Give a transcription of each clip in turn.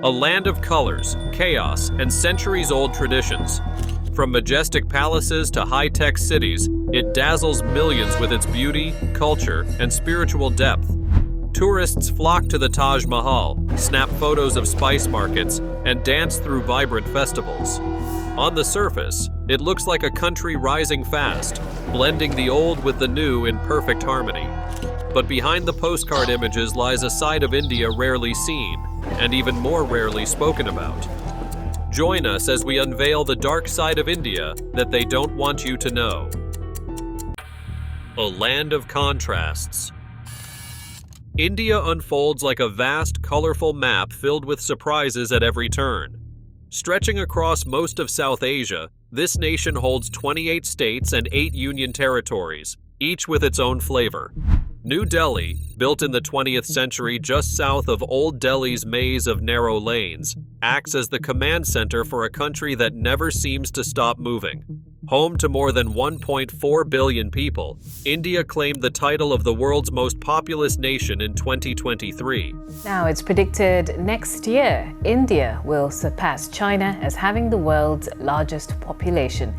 A land of colors, chaos, and centuries-old traditions. From majestic palaces to high-tech cities, it dazzles millions with its beauty, culture, and spiritual depth. Tourists flock to the Taj Mahal, snap photos of spice markets, and dance through vibrant festivals. On the surface, it looks like a country rising fast, blending the old with the new in perfect harmony. But behind the postcard images lies a side of India rarely seen, and even more rarely spoken about. Join us as we unveil the dark side of India that they don't want you to know. A land of contrasts. India unfolds like a vast, colorful map filled with surprises at every turn. Stretching across most of South Asia, this nation holds 28 states and 8 union territories, each with its own flavor. New Delhi, built in the 20th century just south of Old Delhi's maze of narrow lanes, acts as the command center for a country that never seems to stop moving. Home to more than 1.4 billion people, India claimed the title of the world's most populous nation in 2023. Now, it's predicted next year, India will surpass China as having the world's largest population.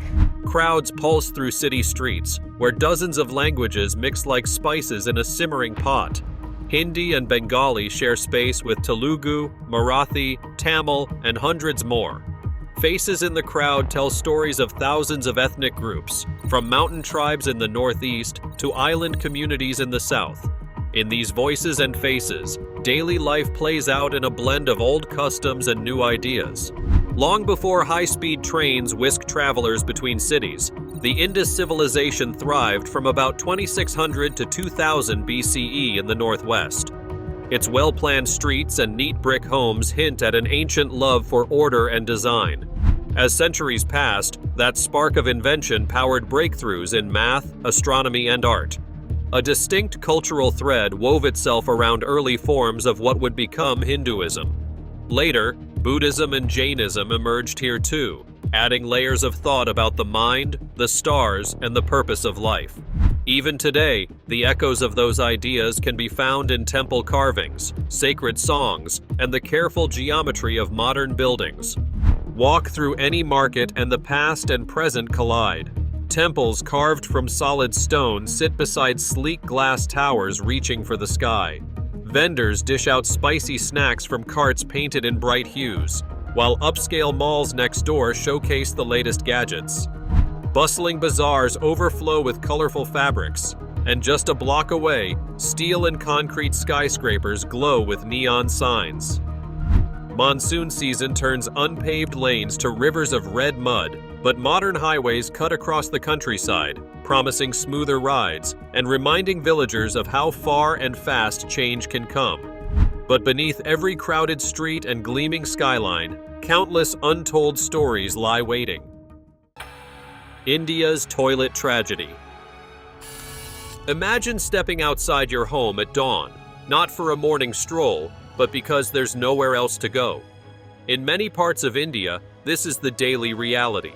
Crowds pulse through city streets, where dozens of languages mix like spices in a simmering pot. Hindi and Bengali share space with Telugu, Marathi, Tamil, and hundreds more. Faces in the crowd tell stories of thousands of ethnic groups, from mountain tribes in the northeast to island communities in the south. In these voices and faces, daily life plays out in a blend of old customs and new ideas. Long before high-speed trains whisk travelers between cities, the Indus civilization thrived from about 2600 to 2000 BCE in the northwest. Its well-planned streets and neat brick homes hint at an ancient love for order and design. As centuries passed, that spark of invention powered breakthroughs in math, astronomy, and art. A distinct cultural thread wove itself around early forms of what would become Hinduism. Later, Buddhism and Jainism emerged here too, adding layers of thought about the mind, the stars, and the purpose of life. Even today, the echoes of those ideas can be found in temple carvings, sacred songs, and the careful geometry of modern buildings. Walk through any market and the past and present collide. Temples carved from solid stone sit beside sleek glass towers reaching for the sky. Vendors dish out spicy snacks from carts painted in bright hues, while upscale malls next door showcase the latest gadgets. Bustling bazaars overflow with colorful fabrics, and just a block away, steel and concrete skyscrapers glow with neon signs. Monsoon season turns unpaved lanes to rivers of red mud, but modern highways cut across the countryside, promising smoother rides and reminding villagers of how far and fast change can come. But beneath every crowded street and gleaming skyline, countless untold stories lie waiting. India's toilet tragedy. Imagine stepping outside your home at dawn, not for a morning stroll, but because there's nowhere else to go. In many parts of India, this is the daily reality.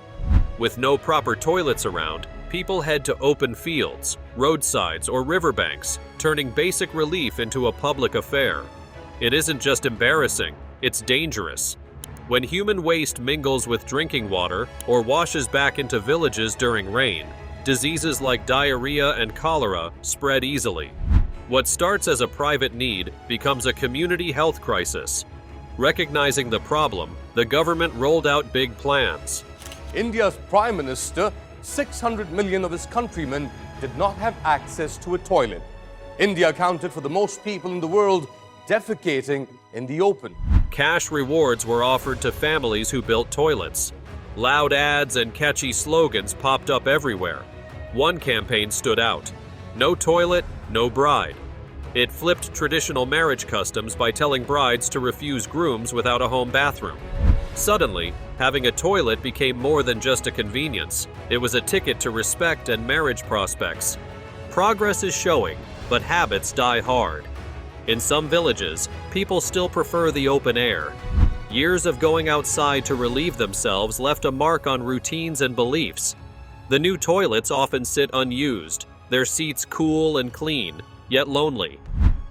With no proper toilets around, people head to open fields, roadsides, or riverbanks, turning basic relief into a public affair. It isn't just embarrassing, it's dangerous. When human waste mingles with drinking water or washes back into villages during rain, diseases like diarrhea and cholera spread easily. What starts as a private need becomes a community health crisis. Recognizing the problem, the government rolled out big plans. India's Prime Minister, 600 million of his countrymen did not have access to a toilet. India accounted for the most people in the world defecating in the open. Cash rewards were offered to families who built toilets. Loud ads and catchy slogans popped up everywhere. One campaign stood out: no toilet, no bride. It flipped traditional marriage customs by telling brides to refuse grooms without a home bathroom. Suddenly, having a toilet became more than just a convenience. It was a ticket to respect and marriage prospects. Progress is showing, but habits die hard. In some villages, people still prefer the open air. Years of going outside to relieve themselves left a mark on routines and beliefs. The new toilets often sit unused, their seats cool and clean, yet lonely.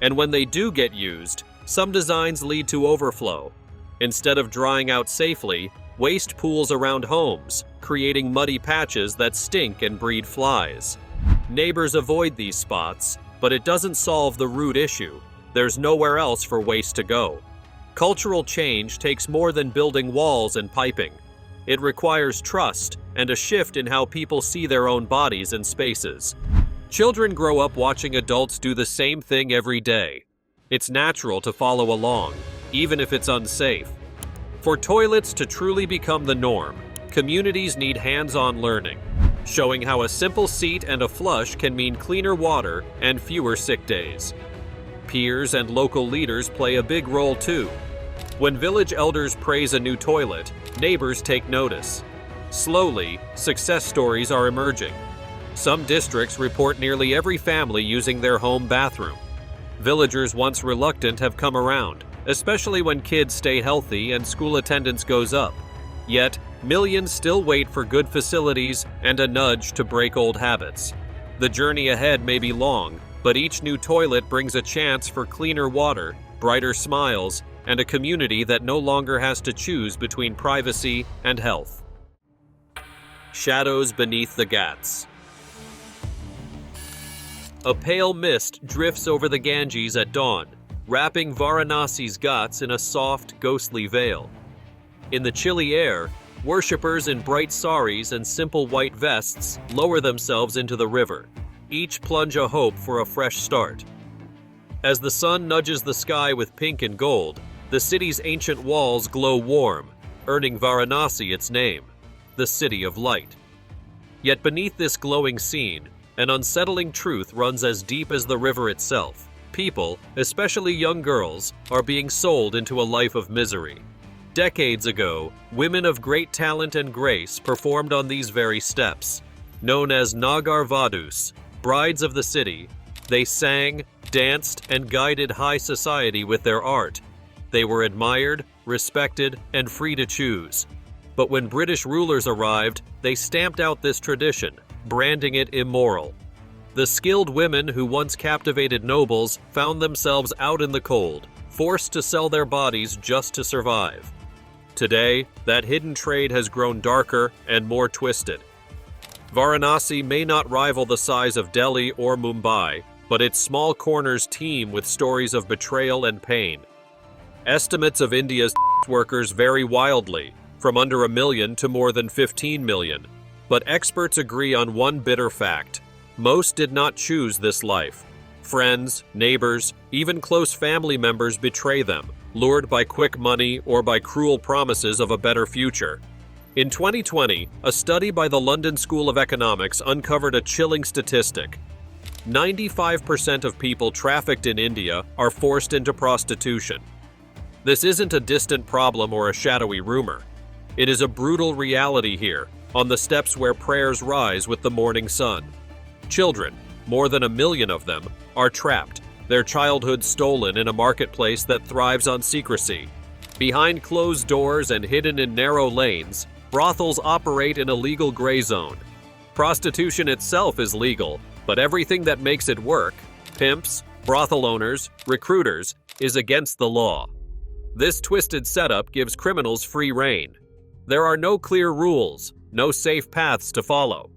And when they do get used, some designs lead to overflow. Instead of drying out safely, waste pools around homes, creating muddy patches that stink and breed flies. Neighbors avoid these spots, but it doesn't solve the root issue. There's nowhere else for waste to go. Cultural change takes more than building walls and piping. It requires trust and a shift in how people see their own bodies and spaces. Children grow up watching adults do the same thing every day. It's natural to follow along, even if it's unsafe. For toilets to truly become the norm, communities need hands-on learning, showing how a simple seat and a flush can mean cleaner water and fewer sick days. Peers and local leaders play a big role too. When village elders praise a new toilet, neighbors take notice. Slowly, success stories are emerging. Some districts report nearly every family using their home bathroom. Villagers once reluctant have come around, especially when kids stay healthy and school attendance goes up. Yet, millions still wait for good facilities and a nudge to break old habits. The journey ahead may be long, but each new toilet brings a chance for cleaner water, brighter smiles, and a community that no longer has to choose between privacy and health. Shadows beneath the Ghats. A pale mist drifts over the Ganges at dawn, wrapping Varanasi's Ghats in a soft, ghostly veil. In the chilly air, worshippers in bright saris and simple white vests lower themselves into the river, each plunge a hope for a fresh start. As the sun nudges the sky with pink and gold, the city's ancient walls glow warm, earning Varanasi its name, the City of Light. Yet beneath this glowing scene, an unsettling truth runs as deep as the river itself. People, especially young girls, are being sold into a life of misery. Decades ago, women of great talent and grace performed on these very steps. Known as Nagar Vadus, brides of the city, they sang, danced, and guided high society with their art. They were admired, respected, and free to choose. But when British rulers arrived, they stamped out this tradition, branding it immoral. The skilled women who once captivated nobles found themselves out in the cold, forced to sell their bodies just to survive. Today, that hidden trade has grown darker and more twisted. Varanasi may not rival the size of Delhi or Mumbai, but its small corners teem with stories of betrayal and pain. Estimates of India's workers vary wildly, from under 1 million to more than 15 million. But experts agree on one bitter fact. Most did not choose this life. Friends, neighbors, even close family members betray them, lured by quick money or by cruel promises of a better future. In 2020, a study by the London School of Economics uncovered a chilling statistic. 95% of people trafficked in India are forced into prostitution. This isn't a distant problem or a shadowy rumor. It is a brutal reality here, on the steps where prayers rise with the morning sun. Children, more than 1 million of them, are trapped, their childhood stolen in a marketplace that thrives on secrecy. Behind closed doors and hidden in narrow lanes, brothels operate in a legal gray zone. Prostitution itself is legal, but everything that makes it work, pimps, brothel owners, recruiters, is against the law. This twisted setup gives criminals free rein. There are no clear rules, no safe paths to follow.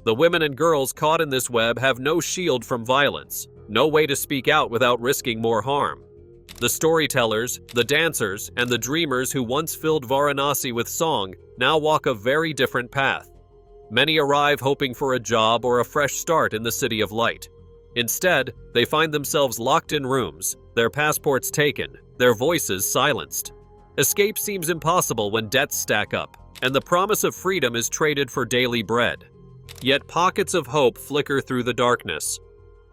The women and girls caught in this web have no shield from violence, no way to speak out without risking more harm. The storytellers, the dancers, and the dreamers who once filled Varanasi with song now walk a very different path. Many arrive hoping for a job or a fresh start in the City of Light. Instead, they find themselves locked in rooms, their passports taken, their voices silenced. Escape seems impossible when debts stack up, and the promise of freedom is traded for daily bread. Yet pockets of hope flicker through the darkness.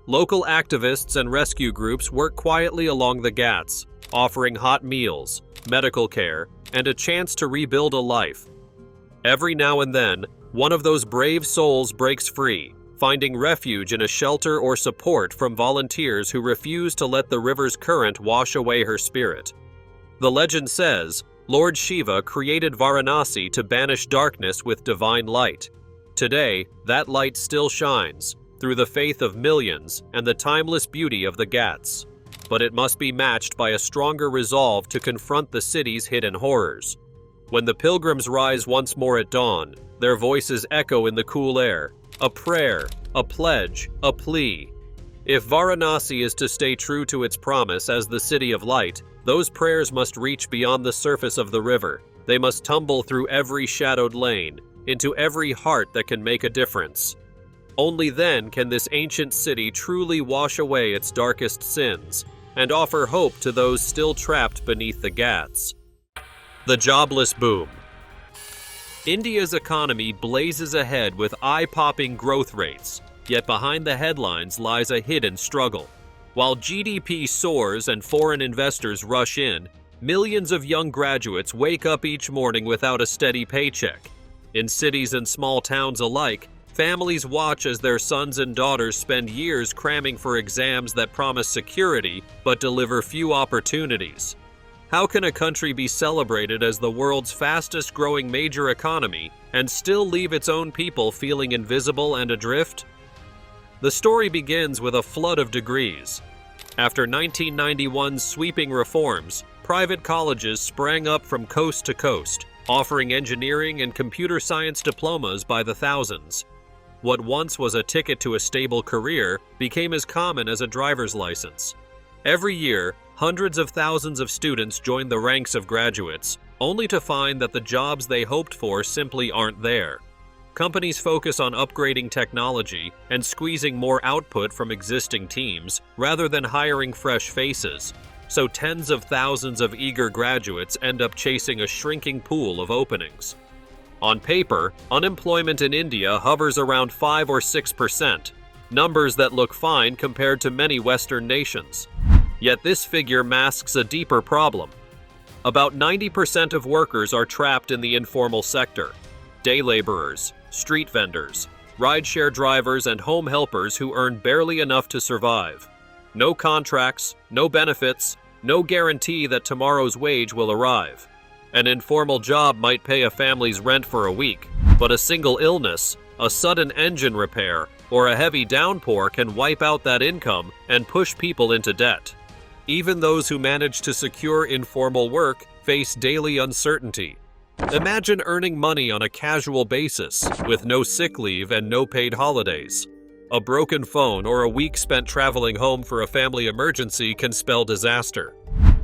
Local activists and rescue groups work quietly along the Ghats, offering hot meals, medical care, and a chance to rebuild a life. Every now and then, one of those brave souls breaks free, finding refuge in a shelter or support from volunteers who refuse to let the river's current wash away her spirit. The legend says, Lord Shiva created Varanasi to banish darkness with divine light. Today, that light still shines, through the faith of millions and the timeless beauty of the Ghats. but it must be matched by a stronger resolve to confront the city's hidden horrors. When the pilgrims rise once more at dawn, their voices echo in the cool air, a prayer, a pledge, a plea. If Varanasi is to stay true to its promise as the city of light, those prayers must reach beyond the surface of the river. They must tumble through every shadowed lane, into every heart that can make a difference. Only then can this ancient city truly wash away its darkest sins and offer hope to those still trapped beneath the Ghats. The jobless boom. India's economy blazes ahead with eye-popping growth rates, yet behind the headlines lies a hidden struggle. While GDP soars and foreign investors rush in, millions of young graduates wake up each morning without a steady paycheck. In cities and small towns alike, families watch as their sons and daughters spend years cramming for exams that promise security but deliver few opportunities. How can a country be celebrated as the world's fastest-growing major economy and still leave its own people feeling invisible and adrift? The story begins with a flood of degrees. After 1991's sweeping reforms, private colleges sprang up from coast to coast, offering engineering and computer science diplomas by the thousands. What once was a ticket to a stable career became as common as a driver's license. Every year, hundreds of thousands of students join the ranks of graduates, only to find that the jobs they hoped for simply aren't there. Companies focus on upgrading technology and squeezing more output from existing teams rather than hiring fresh faces, so tens of thousands of eager graduates end up chasing a shrinking pool of openings. On paper, unemployment in India hovers around 5 or 6%, numbers that look fine compared to many Western nations. Yet this figure masks a deeper problem. About 90% of workers are trapped in the informal sector. Day laborers, street vendors, rideshare drivers, and home helpers who earn barely enough to survive. No contracts, no benefits, no guarantee that tomorrow's wage will arrive. An informal job might pay a family's rent for a week, but a single illness, a sudden engine repair, or a heavy downpour can wipe out that income and push people into debt. Even those who manage to secure informal work face daily uncertainty. Imagine earning money on a casual basis, with no sick leave and no paid holidays. A broken phone or a week spent traveling home for a family emergency can spell disaster.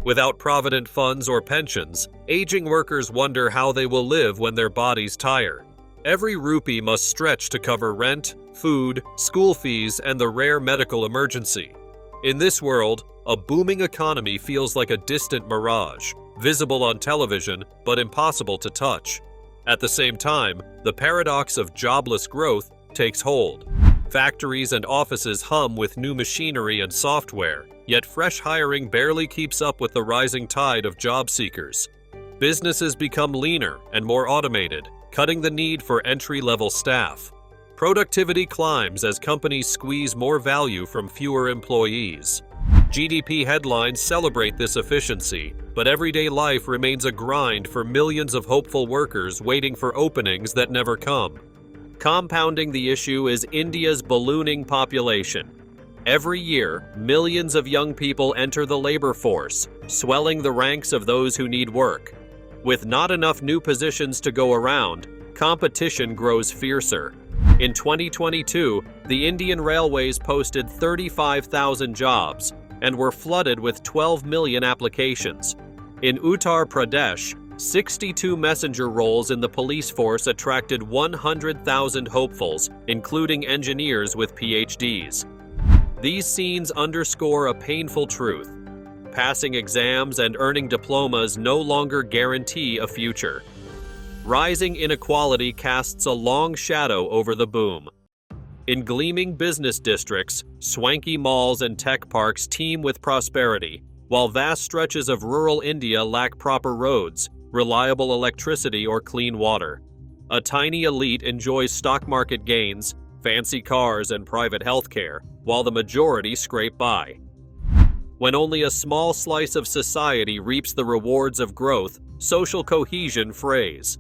Without provident funds or pensions, aging workers wonder how they will live when their bodies tire. Every rupee must stretch to cover rent, food, school fees, and the rare medical emergency. In this world, a booming economy feels like a distant mirage, visible on television but impossible to touch. At the same time, the paradox of jobless growth takes hold. Factories and offices hum with new machinery and software, yet fresh hiring barely keeps up with the rising tide of job seekers. Businesses become leaner and more automated, cutting the need for entry-level staff. Productivity climbs as companies squeeze more value from fewer employees. GDP headlines celebrate this efficiency, but everyday life remains a grind for millions of hopeful workers waiting for openings that never come. Compounding the issue is India's ballooning population. Every year, millions of young people enter the labor force, swelling the ranks of those who need work. With not enough new positions to go around, competition grows fiercer. In 2022, the Indian Railways posted 35,000 jobs and were flooded with 12 million applications. In Uttar Pradesh, 62 messenger roles in the police force attracted 100,000 hopefuls, including engineers with PhDs. These scenes underscore a painful truth. Passing exams and earning diplomas no longer guarantee a future. Rising inequality casts a long shadow over the boom. In gleaming business districts, swanky malls and tech parks teem with prosperity, while vast stretches of rural India lack proper roads, reliable electricity, or clean water. A tiny elite enjoys stock market gains, fancy cars, and private healthcare, while the majority scrape by. When only a small slice of society reaps the rewards of growth, social cohesion frays.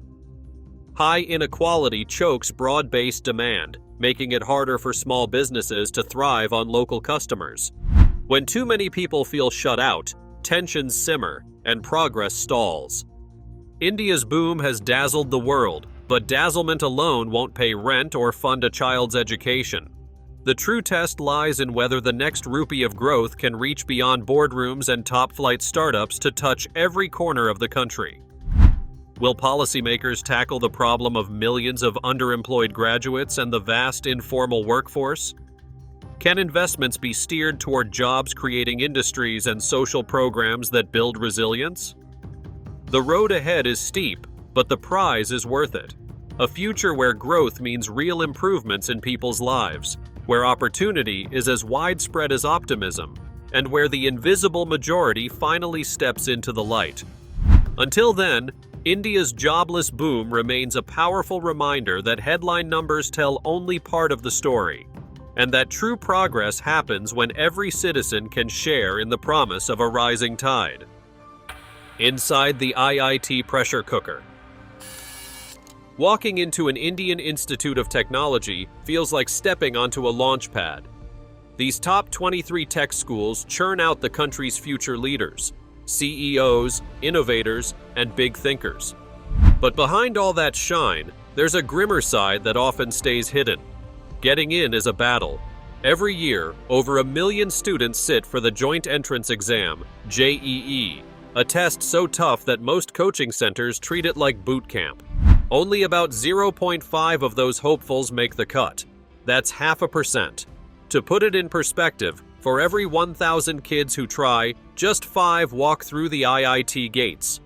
High inequality chokes broad-based demand, making it harder for small businesses to thrive on local customers. When too many people feel shut out, tensions simmer and progress stalls. India's boom has dazzled the world, but dazzlement alone won't pay rent or fund a child's education. The true test lies in whether the next rupee of growth can reach beyond boardrooms and top-flight startups to touch every corner of the country. Will policymakers tackle the problem of millions of underemployed graduates and the vast informal workforce? Can investments be steered toward jobs-creating industries and social programs that build resilience? The road ahead is steep, but the prize is worth it. A future where growth means real improvements in people's lives, where opportunity is as widespread as optimism, and where the invisible majority finally steps into the light. Until then, India's jobless boom remains a powerful reminder that headline numbers tell only part of the story, and that true progress happens when every citizen can share in the promise of a rising tide. Inside the IIT pressure cooker. Walking into an Indian Institute of Technology feels like stepping onto a launch pad. These top 23 tech schools churn out the country's future leaders, CEOs, innovators, and big thinkers. But behind all that shine, there's a grimmer side that often stays hidden. Getting in is a battle. Every year, over 1 million students sit for the Joint Entrance Exam, JEE, a test so tough that most coaching centers treat it like boot camp. Only about 0.5 of those hopefuls make the cut. That's 0.5%. To put it in perspective, for every 1,000 kids who try, just 5 walk through the IIT gates.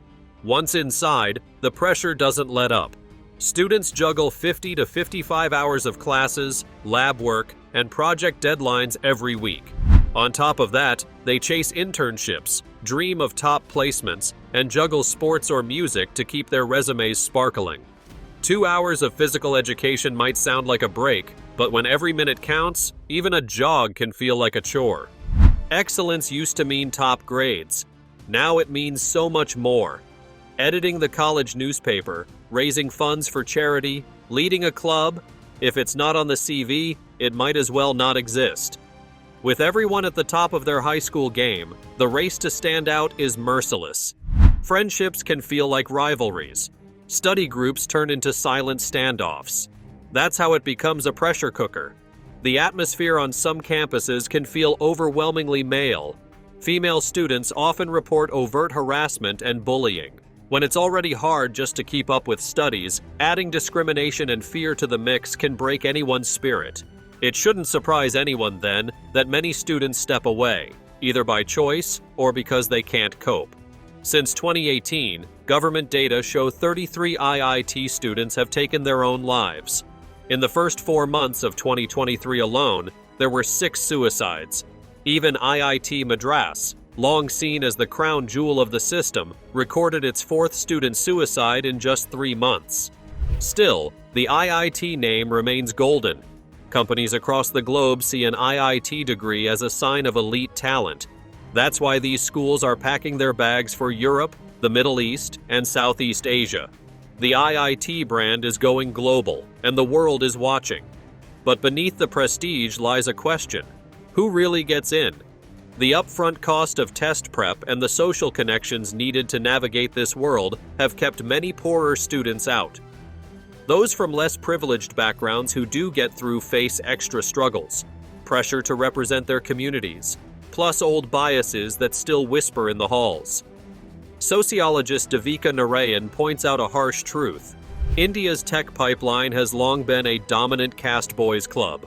Once inside, the pressure doesn't let up. Students juggle 50 to 55 hours of classes, lab work, and project deadlines every week. On top of that, they chase internships, dream of top placements, and juggle sports or music to keep their resumes sparkling. 2 hours of physical education might sound like a break, but when every minute counts, even a jog can feel like a chore. Excellence used to mean top grades. Now it means so much more. Editing the college newspaper, raising funds for charity, leading a club. If it's not on the CV, it might as well not exist. With everyone at the top of their high school game, the race to stand out is merciless. Friendships can feel like rivalries. Study groups turn into silent standoffs. That's how it becomes a pressure cooker. The atmosphere on some campuses can feel overwhelmingly male. Female students often report overt harassment and bullying. When it's already hard just to keep up with studies, adding discrimination and fear to the mix can break anyone's spirit. It shouldn't surprise anyone, then, that many students step away, either by choice or because they can't cope. Since 2018, government data show 33 IIT students have taken their own lives. In the first 4 months of 2023 alone, there were 6 suicides. Even IIT Madras, long seen as the crown jewel of the system, recorded its 4th student suicide in just 3 months. Still, the IIT name remains golden. Companies across the globe see an IIT degree as a sign of elite talent. That's why these schools are packing their bags for Europe, the Middle East, and Southeast Asia. The IIT brand is going global, and the world is watching. But beneath the prestige lies a question: who really gets in? The upfront cost of test prep and the social connections needed to navigate this world have kept many poorer students out. Those from less privileged backgrounds who do get through face extra struggles, pressure to represent their communities, plus old biases that still whisper in the halls. Sociologist Devika Narayan points out a harsh truth. India's tech pipeline has long been a dominant caste boys club.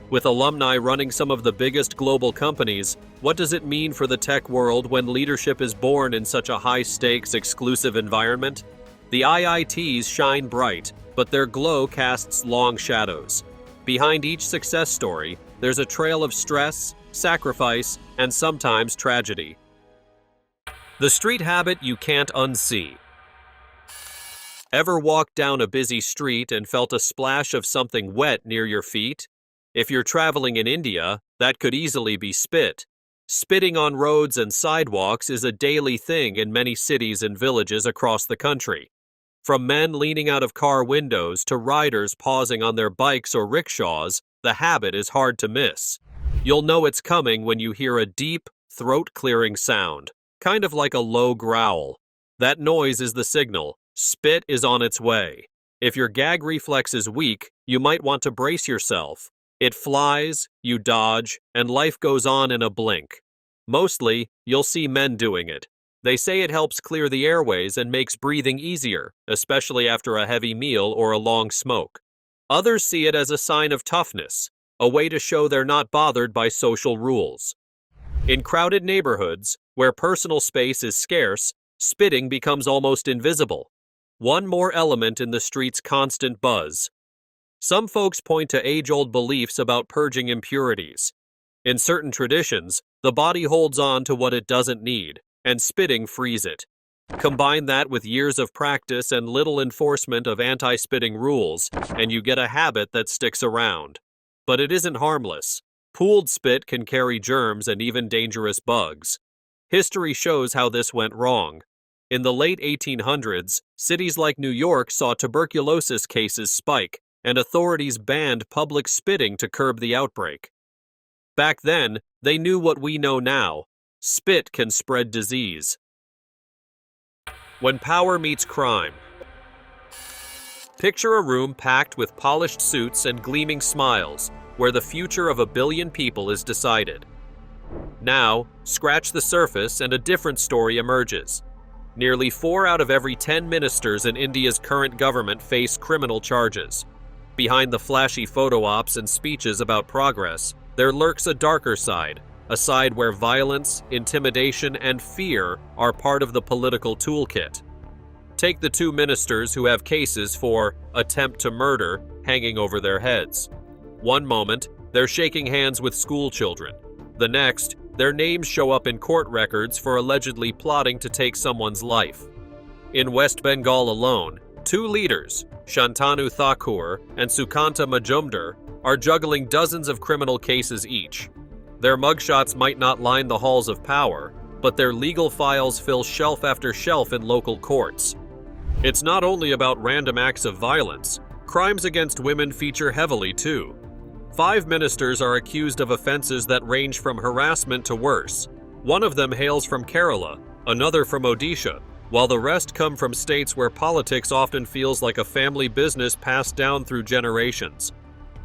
With alumni running some of the biggest global companies, what does it mean for the tech world when leadership is born in such a high-stakes, exclusive environment? The IITs shine bright, but their glow casts long shadows. Behind each success story, there's a trail of stress, sacrifice, and sometimes tragedy. The street habit you can't unsee. Ever walked down a busy street and felt a splash of something wet near your feet? If you're traveling in India, that could easily be spit. Spitting on roads and sidewalks is a daily thing in many cities and villages across the country. From men leaning out of car windows to riders pausing on their bikes or rickshaws, the habit is hard to miss. You'll know it's coming when you hear a deep, throat-clearing sound, kind of like a low growl. That noise is the signal. Spit is on its way. If your gag reflex is weak, you might want to brace yourself. It flies, you dodge, and life goes on in a blink. Mostly, you'll see men doing it. They say it helps clear the airways and makes breathing easier, especially after a heavy meal or a long smoke. Others see it as a sign of toughness, a way to show they're not bothered by social rules. In crowded neighborhoods, where personal space is scarce, spitting becomes almost invisible. One more element in the street's constant buzz. Some folks point to age-old beliefs about purging impurities. In certain traditions, the body holds on to what it doesn't need, and spitting frees it. Combine that with years of practice and little enforcement of anti-spitting rules, and you get a habit that sticks around. But it isn't harmless. Pooled spit can carry germs and even dangerous bugs. History shows how this went wrong. In the late 1800s, cities like New York saw tuberculosis cases spike, and authorities banned public spitting to curb the outbreak. Back then, they knew what we know now. Spit can spread disease. When power meets crime. Picture a room packed with polished suits and gleaming smiles, where the future of 1 billion people is decided. Now, scratch the surface and a different story emerges. Nearly 4 out of every 10 ministers in India's current government face criminal charges. Behind the flashy photo ops and speeches about progress, there lurks a darker side, a side where violence, intimidation, and fear are part of the political toolkit. Take the 2 ministers who have cases for attempt to murder hanging over their heads. One moment, they're shaking hands with school children. The next, their names show up in court records for allegedly plotting to take someone's life. In West Bengal alone, 2 leaders, Shantanu Thakur and Sukanta Majumdar, are juggling dozens of criminal cases each. Their mugshots might not line the halls of power, but their legal files fill shelf after shelf in local courts. It's not only about random acts of violence. Crimes against women feature heavily too. 5 ministers are accused of offenses that range from harassment to worse. One of them hails from Kerala, another from Odisha, while the rest come from states where politics often feels like a family business passed down through generations.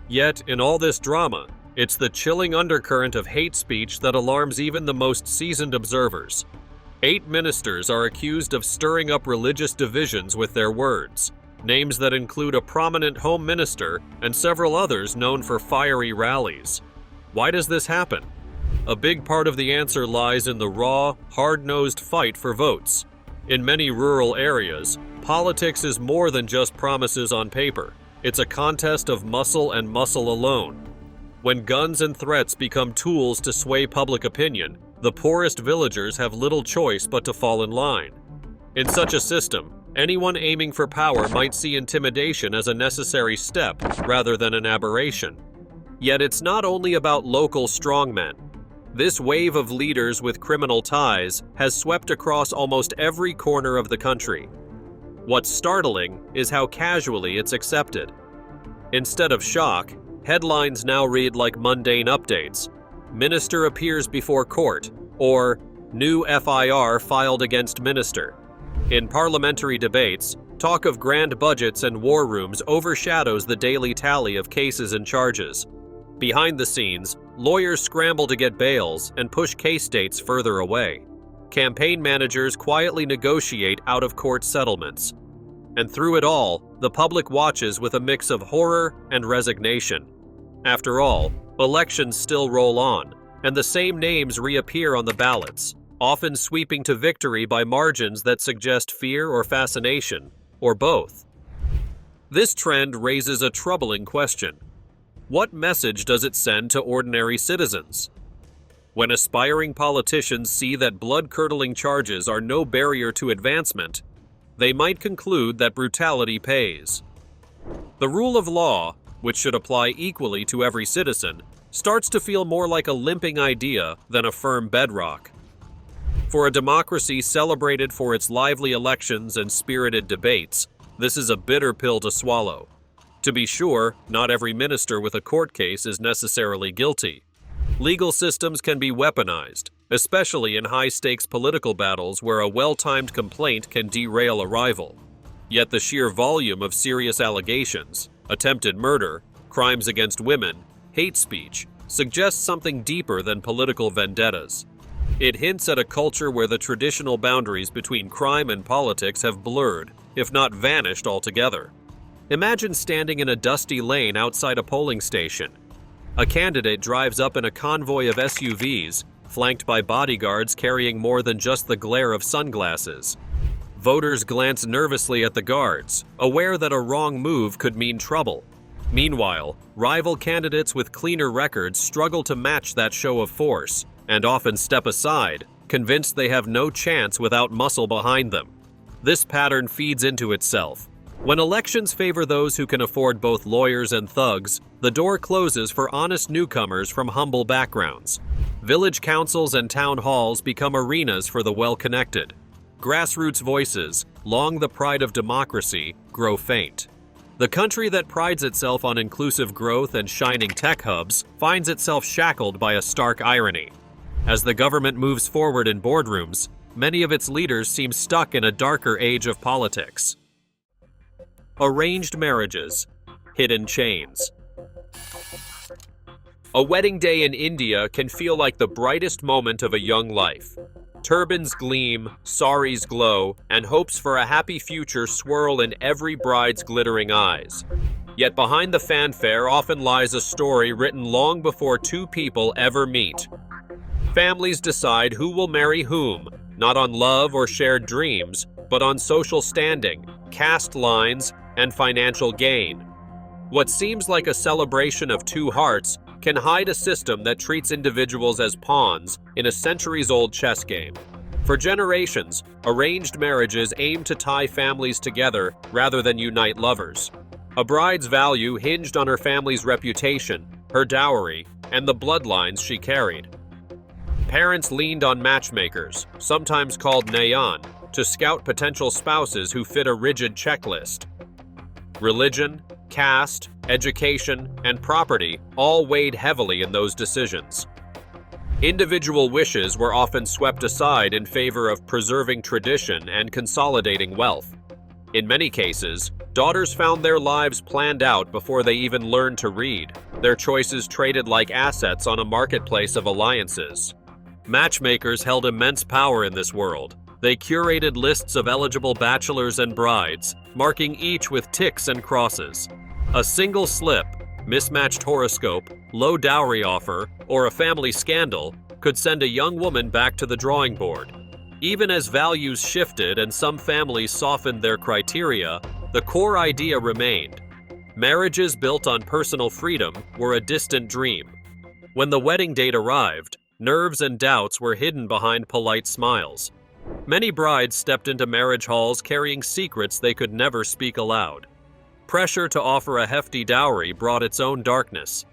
Yet, in all this drama, it's the chilling undercurrent of hate speech that alarms even the most seasoned observers. 8 ministers are accused of stirring up religious divisions with their words, names that include a prominent home minister and several others known for fiery rallies. Why does this happen? A big part of the answer lies in the raw, hard-nosed fight for votes. In many rural areas, politics is more than just promises on paper. It's a contest of muscle and muscle alone. When guns and threats become tools to sway public opinion, the poorest villagers have little choice but to fall in line. In such a system, anyone aiming for power might see intimidation as a necessary step rather than an aberration. Yet it's not only about local strongmen. This wave of leaders with criminal ties has swept across almost every corner of the country. What's startling is how casually it's accepted. Instead of shock, headlines now read like mundane updates. Minister appears before court, or new FIR filed against minister. In parliamentary debates, talk of grand budgets and war rooms overshadows the daily tally of cases and charges. Behind the scenes, lawyers scramble to get bails and push case dates further away. Campaign managers quietly negotiate out-of-court settlements. And through it all, the public watches with a mix of horror and resignation. After all, elections still roll on, and the same names reappear on the ballots, often sweeping to victory by margins that suggest fear or fascination, or both. This trend raises a troubling question. What message does it send to ordinary citizens? When aspiring politicians see that blood-curdling charges are no barrier to advancement, they might conclude that brutality pays. The rule of law, which should apply equally to every citizen, starts to feel more like a limping idea than a firm bedrock. For a democracy celebrated for its lively elections and spirited debates, this is a bitter pill to swallow. To be sure, not every minister with a court case is necessarily guilty. Legal systems can be weaponized, especially in high-stakes political battles where a well-timed complaint can derail a rival. Yet the sheer volume of serious allegations, attempted murder, crimes against women, hate speech, suggests something deeper than political vendettas. It hints at a culture where the traditional boundaries between crime and politics have blurred, if not vanished altogether. Imagine standing in a dusty lane outside a polling station. A candidate drives up in a convoy of SUVs, flanked by bodyguards carrying more than just the glare of sunglasses. Voters glance nervously at the guards, aware that a wrong move could mean trouble. Meanwhile, rival candidates with cleaner records struggle to match that show of force, and often step aside, convinced they have no chance without muscle behind them. This pattern feeds into itself. When elections favor those who can afford both lawyers and thugs, the door closes for honest newcomers from humble backgrounds. Village councils and town halls become arenas for the well-connected. Grassroots voices, long the pride of democracy, grow faint. The country that prides itself on inclusive growth and shining tech hubs finds itself shackled by a stark irony. As the government moves forward in boardrooms, many of its leaders seem stuck in a darker age of politics. Arranged marriages, hidden chains. A wedding day in India can feel like the brightest moment of a young life. Turbans gleam, saris glow, and hopes for a happy future swirl in every bride's glittering eyes. Yet behind the fanfare often lies a story written long before two people ever meet. Families decide who will marry whom, not on love or shared dreams, but on social standing, caste lines, and financial gain. What seems like a celebration of two hearts can hide a system that treats individuals as pawns in a centuries-old chess game. For generations, arranged marriages aim to tie families together rather than unite lovers. A bride's value hinged on her family's reputation, her dowry, and the bloodlines she carried. Parents leaned on matchmakers, sometimes called nayan, to scout potential spouses who fit a rigid checklist. Religion, caste, education, and property all weighed heavily in those decisions. Individual wishes were often swept aside in favor of preserving tradition and consolidating wealth. In many cases, daughters found their lives planned out before they even learned to read, their choices traded like assets on a marketplace of alliances. Matchmakers held immense power in this world. They curated lists of eligible bachelors and brides, marking each with ticks and crosses. A single slip, mismatched horoscope, low dowry offer, or a family scandal could send a young woman back to the drawing board. Even as values shifted and some families softened their criteria, the core idea remained. Marriages built on personal freedom were a distant dream. When the wedding date arrived, nerves and doubts were hidden behind polite smiles. Many brides stepped into marriage halls carrying secrets they could never speak aloud. Pressure to offer a hefty dowry brought its own darkness.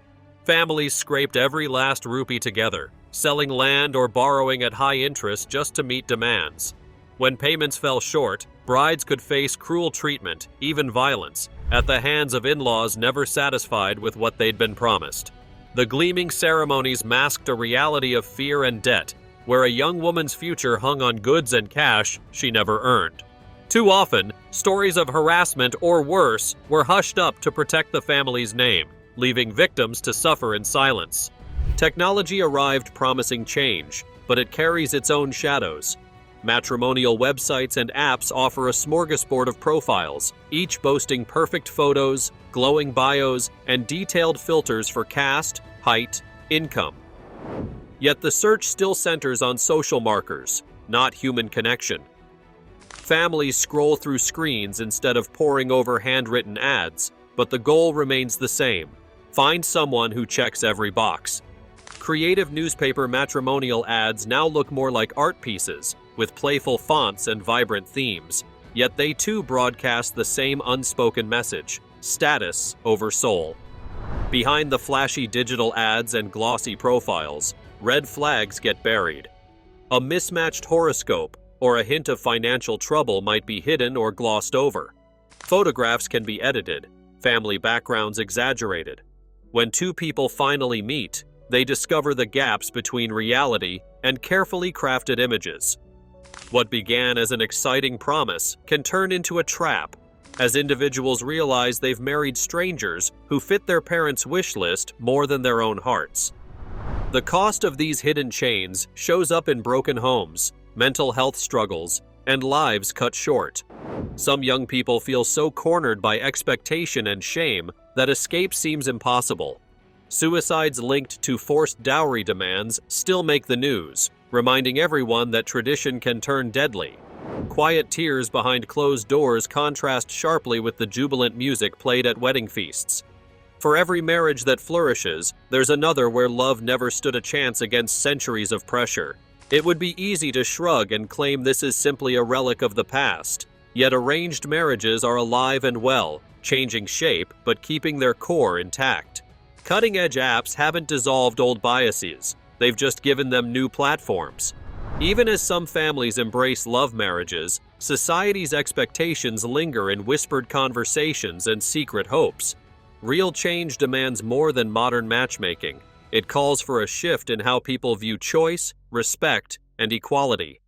Families scraped every last rupee together, selling land or borrowing at high interest just to meet demands. When payments fell short, brides could face cruel treatment, even violence, at the hands of in-laws never satisfied with what they'd been promised. The gleaming ceremonies masked a reality of fear and debt, where a young woman's future hung on goods and cash she never earned. Too often, stories of harassment or worse were hushed up to protect the family's name, leaving victims to suffer in silence. Technology arrived promising change, but it carries its own shadows. Matrimonial websites and apps offer a smorgasbord of profiles, each boasting perfect photos, glowing bios, and detailed filters for caste, height, income. Yet the search still centers on social markers, not human connection. Families scroll through screens instead of poring over handwritten ads, but the goal remains the same: find someone who checks every box. Creative newspaper matrimonial ads now look more like art pieces, with playful fonts and vibrant themes, yet they too broadcast the same unspoken message: status over soul. Behind the flashy digital ads and glossy profiles, red flags get buried. A mismatched horoscope or a hint of financial trouble might be hidden or glossed over. Photographs can be edited, family backgrounds exaggerated. When two people finally meet, they discover the gaps between reality and carefully crafted images. What began as an exciting promise can turn into a trap, as individuals realize they've married strangers who fit their parents' wish list more than their own hearts. The cost of these hidden chains shows up in broken homes, mental health struggles, and lives cut short. Some young people feel so cornered by expectation and shame that escape seems impossible. Suicides linked to forced dowry demands still make the news, reminding everyone that tradition can turn deadly. Quiet tears behind closed doors contrast sharply with the jubilant music played at wedding feasts. For every marriage that flourishes, there's another where love never stood a chance against centuries of pressure. It would be easy to shrug and claim this is simply a relic of the past. Yet arranged marriages are alive and well, changing shape but keeping their core intact. Cutting-edge apps haven't dissolved old biases, they've just given them new platforms. Even as some families embrace love marriages, society's expectations linger in whispered conversations and secret hopes. Real change demands more than modern matchmaking. It calls for a shift in how people view choice, respect, and equality.